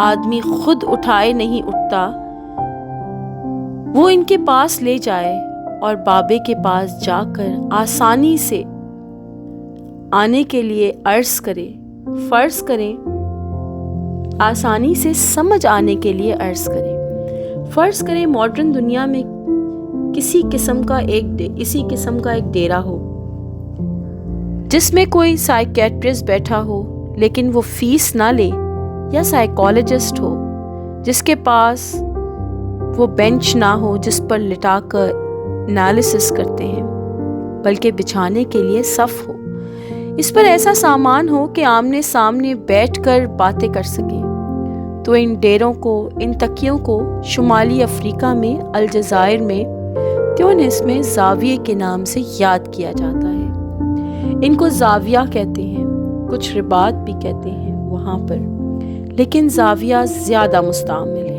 آدمی خود اٹھائے نہیں اٹھتا وہ ان کے پاس لے جائے اور بابے کے پاس جا کر آسانی سے آنے کے لیے عرض کرے، فرض کریں آسانی سے سمجھ آنے کے لیے عرض کریں۔ فرض کریں ماڈرن دنیا میں اسی قسم کا ایک ڈیرا ہو جس میں کوئی سائیکیٹرسٹ بیٹھا ہو لیکن وہ فیس نہ لے، یا سائیکالوجسٹ ہو جس کے پاس وہ بینچ نہ ہو جس پر لٹا کر انالیسس کرتے ہیں، بلکہ بچھانے کے لیے صف ہو، اس پر ایسا سامان ہو کہ آمنے سامنے بیٹھ کر باتیں کر سکیں، تو ان ڈیروں کو، ان تکیوں کو شمالی افریقہ میں الجزائر میں تیونس میں زاویے کے نام سے یاد کیا جاتا ہے۔ ان کو زاویہ کہتے ہیں، کچھ رباط بھی کہتے ہیں وہاں پر، لیکن زاویہ زیادہ مستعمل ہے۔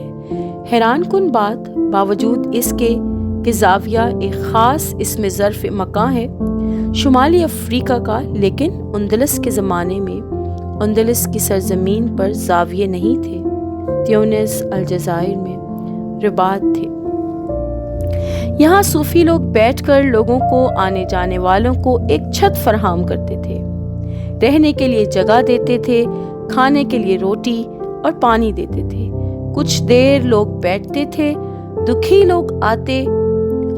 حیران کن بات، باوجود اس کے کہ زاویہ ایک خاص اسم ظرف مکان ہے شمالی افریقہ کا، لیکن اندلس کے زمانے میں اندلس کی سرزمین پر زاویے نہیں تھے، تیونس الجزائر میں رباط تھے۔ یہاں صوفی لوگ بیٹھ کر لوگوں کو، آنے جانے والوں کو ایک چھت فراہم کرتے تھے، رہنے کے لیے جگہ دیتے تھے، کھانے کے لیے روٹی اور پانی دیتے تھے۔ کچھ دیر لوگ بیٹھتے تھے، دکھی لوگ آتے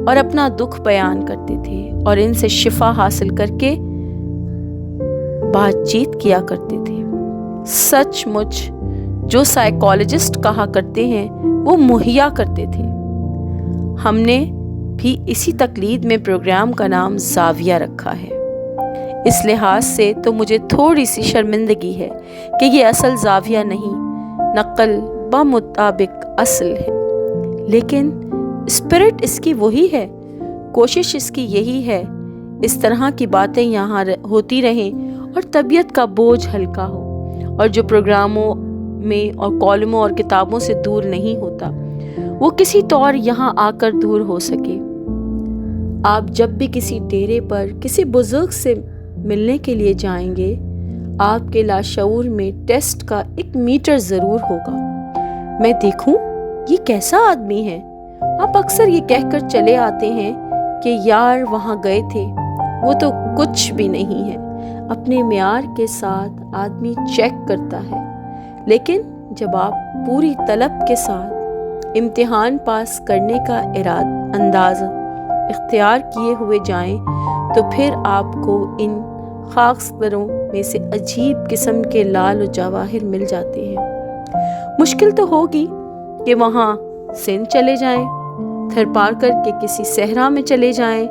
اور اپنا دکھ بیان کرتے تھے اور ان سے شفا حاصل کر کے بات چیت کیا کرتے تھے۔ سچ مچ جو سائیکالوجسٹ کہا کرتے ہیں وہ مہیا کرتے تھے۔ ہم نے بھی اسی تقلید میں پروگرام کا نام زاویہ رکھا ہے۔ اس لحاظ سے تو مجھے تھوڑی سی شرمندگی ہے کہ یہ اصل زاویہ نہیں، نقل بمطابق اصل ہے، لیکن اسپرٹ اس کی وہی ہے۔ کوشش اس کی یہی ہے اس طرح کی باتیں یہاں ہوتی رہیں اور طبیعت کا بوجھ ہلکا ہو، اور جو پروگراموں میں اور کالموں اور کتابوں سے دور نہیں ہوتا وہ کسی طور یہاں آ کر دور ہو سکے۔ آپ جب بھی کسی ڈیرے پر کسی بزرگ سے ملنے کے لیے جائیں گے، آپ کے لاشعور میں ٹیسٹ کا ایک میٹر ضرور ہوگا، میں دیکھوں یہ کیسا آدمی ہے۔ آپ اکثر یہ کہہ کر چلے آتے ہیں کہ یار وہاں گئے تھے، وہ تو کچھ بھی نہیں ہے۔ اپنے معیار کے ساتھ آدمی چیک کرتا ہے، لیکن جب آپ پوری طلب کے ساتھ امتحان پاس کرنے کا انداز اختیار کیے ہوئے جائیں تو پھر آپ کو ان خاکستروں میں سے عجیب قسم کے لال و جواہر مل جاتے ہیں۔ مشکل تو ہوگی کہ وہاں سندھ چلے جائیں، تھرپارکر کے کسی صحرا میں چلے جائیں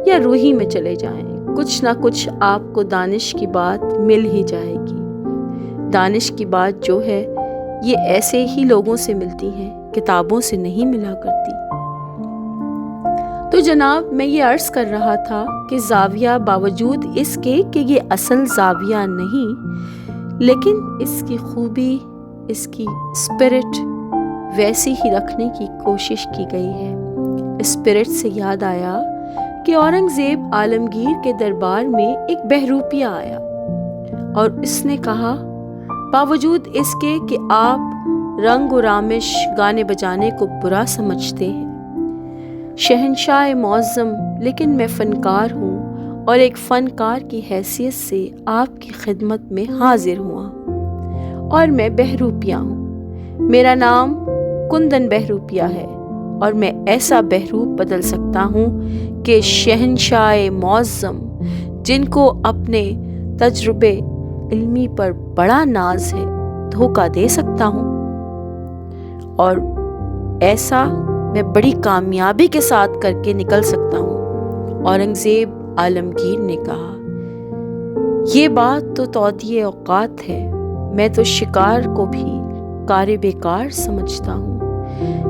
یا روہی میں چلے جائیں، کچھ نہ کچھ آپ کو دانش کی بات مل ہی جائے گی۔ دانش کی بات جو ہے یہ ایسے ہی لوگوں سے ملتی ہے، کتابوں سے نہیں ملا کرتی۔ تو جناب میں یہ عرض کر رہا تھا کہ زاویہ باوجود اس کے کہ یہ اصل زاویہ نہیں، لیکن اس کی خوبی، اس کی اسپرٹ ویسی ہی رکھنے کی کوشش کی گئی ہے۔ اسپرٹ سے یاد آیا کہ اورنگزیب عالمگیر کے دربار میں ایک بہروپیہ آیا اور اس نے کہا، باوجود اس کے کہ آپ رنگ و رامش گانے بجانے کو برا سمجھتے ہیں، شہنشاہ معظم، لیکن میں فنکار ہوں اور ایک فنکار کی حیثیت سے آپ کی خدمت میں حاضر ہوا، اور میں بہروپیہ ہوں۔ میرا نام کندن بہروپیہ ہے اور میں ایسا بہروپ بدل سکتا ہوں کہ شہنشاہ معظم، جن کو اپنے تجربے علمی پر بڑا ناز ہے، دھوکہ دے سکتا ہوں، اور ایسا میں بڑی کامیابی کے ساتھ کر کے نکل سکتا ہوں۔ اورنگزیب عالمگیر نے کہا، یہ بات تو تودیع اوقات ہے، میں تو شکار کو بھی کار بیکار سمجھتا ہوں۔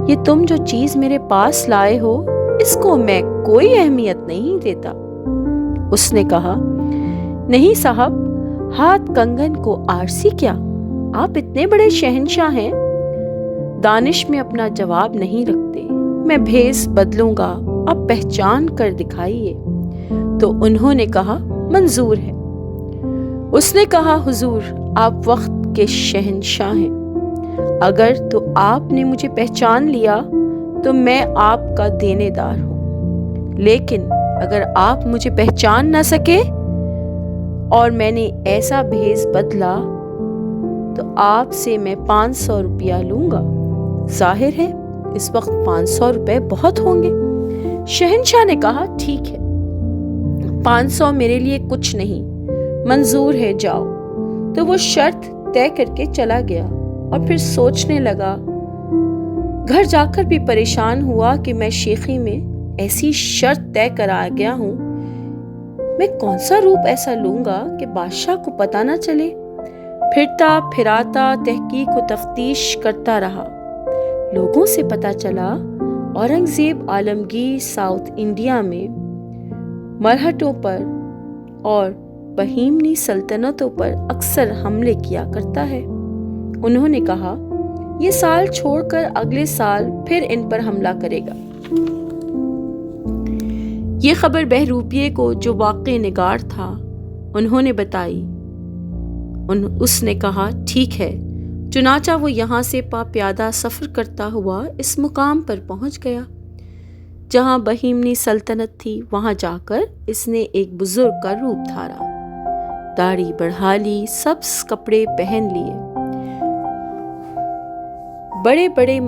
یہ تم جو چیز میرے پاس لائے ہو اس کو میں کوئی اہمیت نہیں دیتا۔ اس نے کہا، نہیں صاحب، ہاتھ کنگن کو آرسی کیا، آپ اتنے بڑے شہنشاہ ہیں۔ دانش میں اپنا جواب نہیں رکھتے، میں بھیس بدلوں گا، آپ پہچان کر دکھائیے۔ تو انہوں نے کہا، منظور ہے۔ اس نے کہا، حضور آپ وقت کے شہنشاہ ہیں، اگر تو آپ نے مجھے پہچان لیا تو میں آپ کا دینے دار ہوں، لیکن اگر آپ مجھے پہچان نہ سکے اور میں نے ایسا بھیس بدلا تو آپ سے میں 500 روپیہ لوں گا۔ ظاہر ہے اس وقت 500 روپے بہت ہوں گے۔ شہنشاہ نے کہا ٹھیک ہے، 500 میرے لیے کچھ نہیں، منظور ہے، جاؤ۔ تو وہ شرط طے کر کے چلا گیا اور پھر سوچنے لگا۔ گھر جا کر بھی پریشان ہوا کہ میں شیخی میں ایسی شرط طے کر آ گیا ہوں، میں کون سا روپ ایسا لوں گا کہ بادشاہ کو پتہ نہ چلے۔ پھرتا پھراتا تحقیق و تفتیش کرتا رہا۔ لوگوں سے پتہ چلا اورنگزیب عالمگیر ساؤتھ انڈیا میں مرہٹوں پر اور بہیمنی سلطنتوں پر اکثر حملے کیا کرتا ہے۔ انہوں نے کہا یہ سال چھوڑ کر اگلے سال پھر ان پر حملہ کرے گا۔ یہ خبر بہروپیے کو جو واقع نگار تھا انہوں نے بتائی۔ اس نے کہا ٹھیک ہے۔ چنانچہ وہ یہاں سے پیادہ سفر کرتا ہوا اس مقام پر پہنچ گیا جہاں بہیمنی سلطنت تھی۔ وہاں جا کر اس نے ایک بزرگ کا روپ دھارا، داڑھی بڑھا لی، سبز کپڑے پہن لیے، بڑے بڑے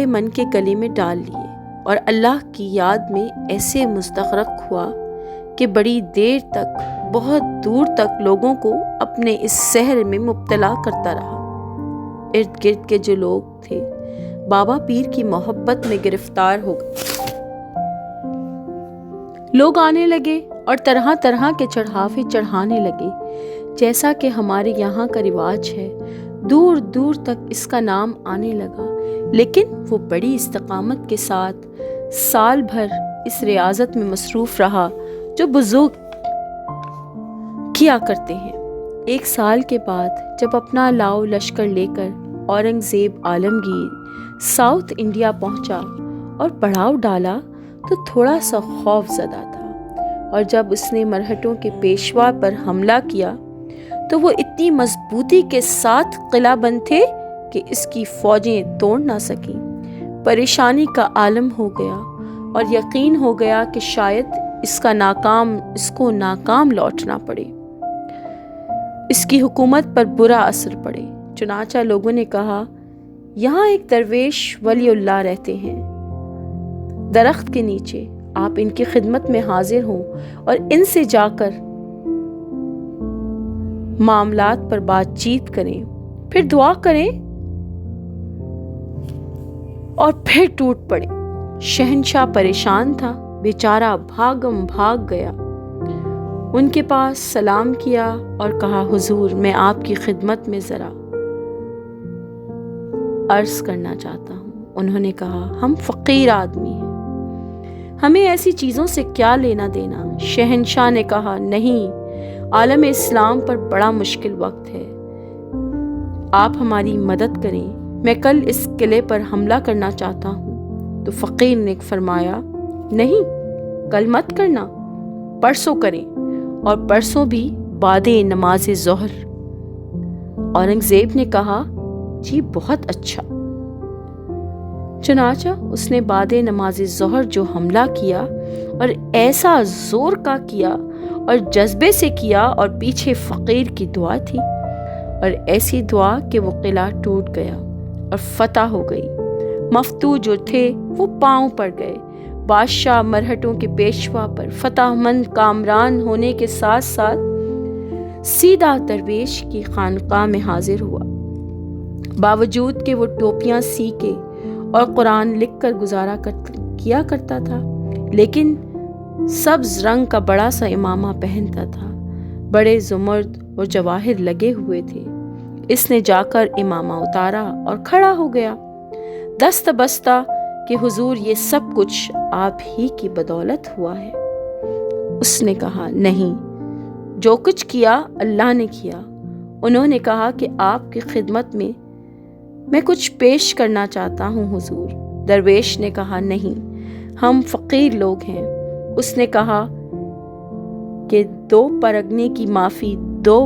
من کے گلے میں ڈال لیے اور اللہ کی یاد میں ایسے مستغرق ہوا کہ بڑی دیر تک، بہت دور تک لوگوں کو اپنے اس سحر میں مبتلا کرتا رہا۔ ارد گرد کے جو لوگ تھے بابا پیر کی محبت میں گرفتار ہو گئے۔ لوگ آنے لگے اور طرح طرح کے چڑھاوے چڑھانے لگے، جیسا کہ ہمارے یہاں کا رواج ہے۔ دور دور تک اس کا نام آنے لگا، لیکن وہ بڑی استقامت کے ساتھ سال بھر اس ریاضت میں مصروف رہا جو بزرگ کیا کرتے ہیں۔ ایک سال کے بعد جب اپنا لاؤ لشکر لے کر اورنگزیب عالمگیر ساؤتھ انڈیا پہنچا اور پڑاؤ ڈالا تو تھوڑا سا خوف زدہ تھا، اور جب اس نے مرہٹوں کے پیشوا پر حملہ کیا تو وہ اتنی مضبوطی کے ساتھ قلعہ بند تھے کہ اس کی فوجیں توڑ نہ سکیں۔ پریشانی کا عالم ہو گیا اور یقین ہو گیا کہ شاید اس کو ناکام لوٹنا پڑے، اس کی حکومت پر برا اثر پڑے۔ چنانچہ لوگوں نے کہا یہاں ایک درویش ولی اللہ رہتے ہیں درخت کے نیچے، آپ ان کی خدمت میں حاضر ہوں اور ان سے جا کر معاملات پر بات چیت کریں، پھر دعا کریں اور پھر ٹوٹ پڑے۔ شہنشاہ پریشان تھا، بیچارہ بھاگم بھاگ گیا، ان کے پاس سلام کیا اور کہا حضور میں آپ کی خدمت میں ذرا عرض کرنا چاہتا ہوں۔ انہوں نے کہا ہم فقیر آدمی ہیں، ہمیں ایسی چیزوں سے کیا لینا دینا۔ شہنشاہ نے کہا نہیں، عالم اسلام پر بڑا مشکل وقت ہے، آپ ہماری مدد کریں، میں کل اس قلعے پر حملہ کرنا چاہتا ہوں۔ تو فقیر نے فرمایا نہیں، کل مت کرنا، پرسوں کریں، اور پرسوں بھی بعد نماز ظہر۔ اورنگزیب نے کہا جی بہت اچھا۔ چنانچہ اس نے بعد نماز ظہر جو حملہ کیا اور ایسا زور کا کیا اور جذبے سے کیا، اور پیچھے فقیر کی دعا تھی، اور ایسی دعا کہ وہ قلعہ ٹوٹ گیا اور فتح ہو گئی۔ مفتوح جو تھے وہ پاؤں پڑ گئے۔ بادشاہ مرہٹوں کے پیشوا پر فتح مند کامران ہونے کے ساتھ ساتھ سیدھا درویش کی خانقاہ میں حاضر ہوا۔ باوجود کہ وہ ٹوپیاں سی کے اور قرآن لکھ کر گزارا کیا کرتا تھا، لیکن سبز رنگ کا بڑا سا امامہ پہنتا تھا، بڑے زمرد اور جواہر لگے ہوئے تھے۔ اس نے جا کر امامہ اتارا اور کھڑا ہو گیا، دست بستہ کہ حضور یہ سب کچھ آپ ہی کی بدولت ہوا ہے۔ اس نے کہا نہیں، جو کچھ کیا اللہ نے کیا۔ انہوں نے کہا کہ آپ کی خدمت میں کچھ پیش کرنا چاہتا ہوں حضور۔ درویش نے کہا نہیں، ہم فقیر لوگ ہیں۔ اس نے کہا کہ 2 پرگنے کی معافی 2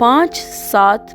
5-7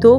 2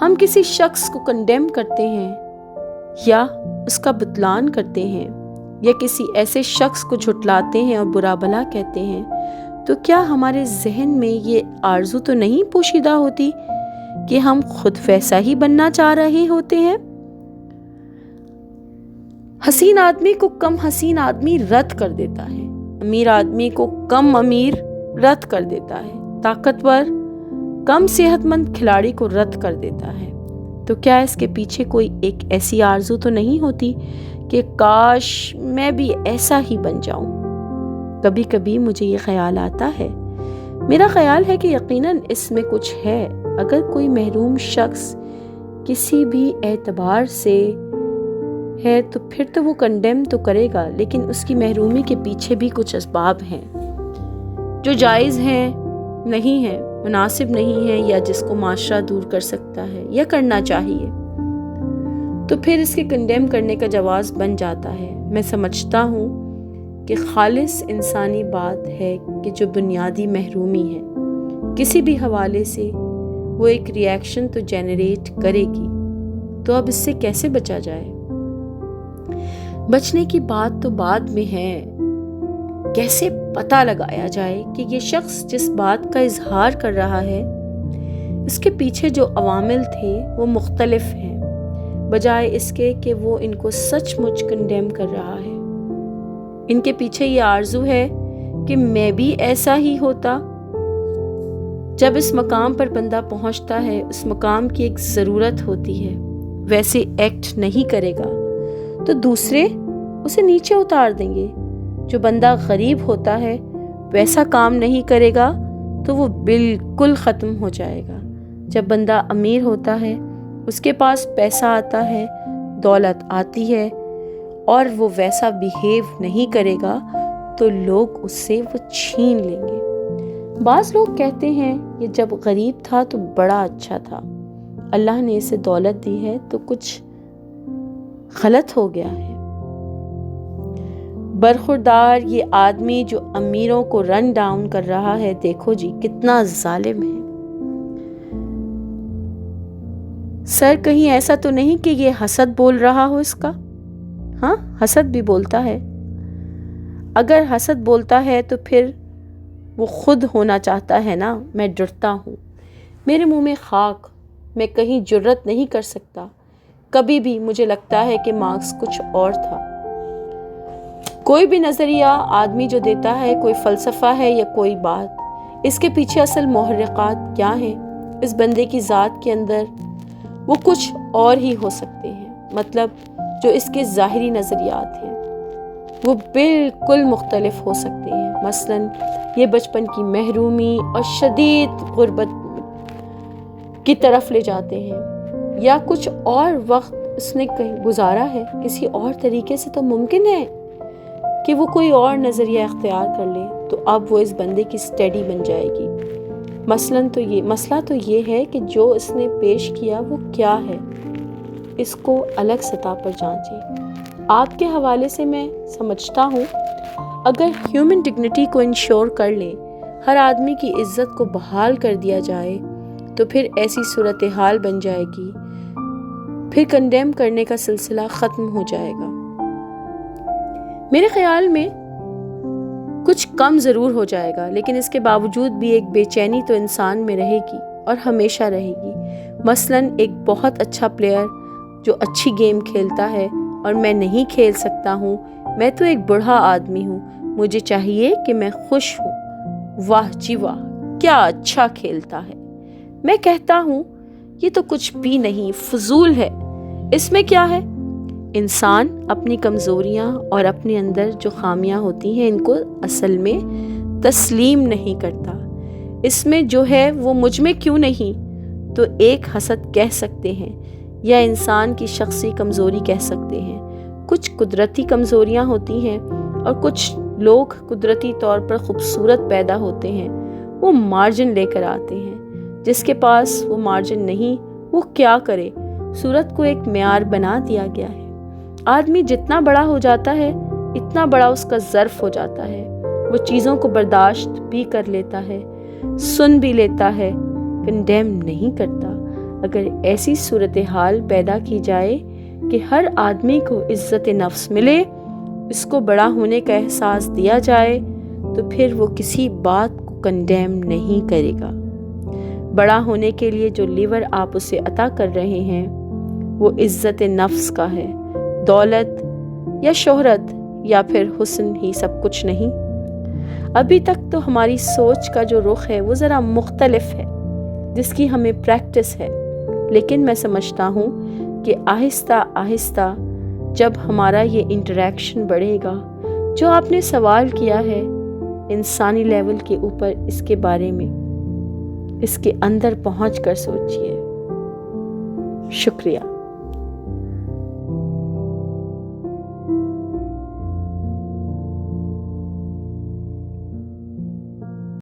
ہم کسی شخص کو کنڈیم کرتے ہیں یا اس کا بتلان کرتے ہیں یا کسی ایسے شخص کو جھٹلاتے ہیں اور برا بھلا کہتے ہیں تو کیا ہمارے ذہن میں یہ آرزو تو نہیں پوشیدہ ہوتی کہ ہم خود ویسا ہی بننا چاہ رہے ہوتے ہیں؟ حسین آدمی کو کم حسین آدمی رد کر دیتا ہے، امیر آدمی کو کم امیر رد کر دیتا ہے، طاقتور کم صحت مند کھلاڑی کو رد کر دیتا ہے۔ تو کیا اس کے پیچھے کوئی ایک ایسی آرزو تو نہیں ہوتی کہ کاش میں بھی ایسا ہی بن جاؤں؟ کبھی کبھی مجھے یہ خیال آتا ہے، میرا خیال ہے کہ یقیناً اس میں کچھ ہے۔ اگر کوئی محروم شخص کسی بھی اعتبار سے ہے تو پھر تو وہ کنڈیم تو کرے گا، لیکن اس کی محرومی کے پیچھے بھی کچھ اسباب ہیں جو جائز ہیں، نہیں ہیں، مناسب نہیں ہیں، یا جس کو معاشرہ دور کر سکتا ہے یا کرنا چاہیے، تو پھر اس کے کنڈیم کرنے کا جواز بن جاتا ہے۔ میں سمجھتا ہوں کہ خالص انسانی بات ہے کہ جو بنیادی محرومی ہے کسی بھی حوالے سے وہ ایک ری ایکشن تو جنریٹ کرے گی، تو اب اس سے کیسے بچا جائے؟ بچنے کی بات تو بعد میں ہے، کیسے پتہ لگایا جائے کہ یہ شخص جس بات کا اظہار کر رہا ہے اس کے پیچھے جو عوامل تھے وہ مختلف ہیں، بجائے اس کے کہ وہ ان کو سچ مچ کنڈیم کر رہا ہے۔ ان کے پیچھے یہ آرزو ہے کہ میں بھی ایسا ہی ہوتا۔ جب اس مقام پر بندہ پہنچتا ہے، اس مقام کی ایک ضرورت ہوتی ہے، ویسے ایکٹ نہیں کرے گا تو دوسرے اسے نیچے اتار دیں گے۔ جو بندہ غریب ہوتا ہے ویسا کام نہیں کرے گا تو وہ بالکل ختم ہو جائے گا۔ جب بندہ امیر ہوتا ہے، اس کے پاس پیسہ آتا ہے، دولت آتی ہے، اور وہ ویسا بیہیو نہیں کرے گا تو لوگ اس سے وہ چھین لیں گے۔ بعض لوگ کہتے ہیں کہ جب غریب تھا تو بڑا اچھا تھا، اللہ نے اسے دولت دی ہے تو کچھ غلط ہو گیا ہے۔ برخوردار یہ آدمی جو امیروں کو رن ڈاؤن کر رہا ہے، دیکھو جی کتنا ظالم ہے۔ سر کہیں ایسا تو نہیں کہ یہ حسد بول رہا ہو اس کا؟ ہاں، حسد بھی بولتا ہے۔ اگر حسد بولتا ہے تو پھر وہ خود ہونا چاہتا ہے نا۔ میں ڈرتا ہوں، میرے منہ میں خاک، میں کہیں جرت نہیں کر سکتا۔ کبھی بھی مجھے لگتا ہے کہ مارکس کچھ اور تھا۔ کوئی بھی نظریہ آدمی جو دیتا ہے، کوئی فلسفہ ہے یا کوئی بات، اس کے پیچھے اصل محرکات کیا ہیں؟ اس بندے کی ذات کے اندر وہ کچھ اور ہی ہو سکتے ہیں، مطلب جو اس کے ظاہری نظریات ہیں وہ بالکل مختلف ہو سکتے ہیں۔ مثلاً یہ بچپن کی محرومی اور شدید غربت کی طرف لے جاتے ہیں، یا کچھ اور وقت اس نے کہیں گزارا ہے کسی اور طریقے سے، تو ممکن ہے کہ وہ کوئی اور نظریہ اختیار کر لے، تو اب وہ اس بندے کی اسٹڈی بن جائے گی۔ مسئلہ تو یہ ہے کہ جو اس نے پیش کیا وہ کیا ہے، اس کو الگ سطح پر جانچیں۔ آپ کے حوالے سے میں سمجھتا ہوں اگر ہیومن ڈگنیٹی کو انشور کر لیں، ہر آدمی کی عزت کو بحال کر دیا جائے، تو پھر ایسی صورتحال بن جائے گی، پھر کنڈیم کرنے کا سلسلہ ختم ہو جائے گا۔ میرے خیال میں کچھ کم ضرور ہو جائے گا، لیکن اس کے باوجود بھی ایک بے چینی تو انسان میں رہے گی اور ہمیشہ رہے گی۔ مثلاً ایک بہت اچھا پلیئر جو اچھی گیم کھیلتا ہے اور میں نہیں کھیل سکتا ہوں، میں تو ایک بوڑھا آدمی ہوں، مجھے چاہیے کہ میں خوش ہوں، واہ جی واہ کیا اچھا کھیلتا ہے۔ میں کہتا ہوں یہ تو کچھ بھی نہیں، فضول ہے۔ اس میں کیا ہے؟ انسان اپنی کمزوریاں اور اپنے اندر جو خامیاں ہوتی ہیں ان کو اصل میں تسلیم نہیں کرتا۔ اس میں جو ہے وہ مجھ میں کیوں نہیں، تو ایک حسد کہہ سکتے ہیں یا انسان کی شخصی کمزوری کہہ سکتے ہیں۔ کچھ قدرتی کمزوریاں ہوتی ہیں اور کچھ لوگ قدرتی طور پر خوبصورت پیدا ہوتے ہیں، وہ مارجن لے کر آتے ہیں۔ جس کے پاس وہ مارجن نہیں، وہ کیا کرے؟ صورت کو ایک معیار بنا دیا گیا ہے۔ آدمی جتنا بڑا ہو جاتا ہے اتنا بڑا اس کا ظرف ہو جاتا ہے، وہ چیزوں کو برداشت بھی کر لیتا ہے، سن بھی لیتا ہے، کنڈیم نہیں کرتا۔ اگر ایسی صورتحال پیدا کی جائے کہ ہر آدمی کو عزت نفس ملے، اس کو بڑا ہونے کا احساس دیا جائے، تو پھر وہ کسی بات کو کنڈیم نہیں کرے گا۔ بڑا ہونے کے لیے جو لیور آپ اسے عطا کر رہے ہیں وہ عزت نفس کا ہے، دولت یا شہرت یا پھر حسن ہی سب کچھ نہیں۔ ابھی تک تو ہماری سوچ کا جو رخ ہے وہ ذرا مختلف ہے، جس کی ہمیں پریکٹس ہے، لیکن میں سمجھتا ہوں کہ آہستہ آہستہ جب ہمارا یہ انٹریکشن بڑھے گا، جو آپ نے سوال کیا ہے انسانی لیول کے اوپر، اس کے بارے میں اس کے اندر پہنچ کر سوچئے۔ شکریہ۔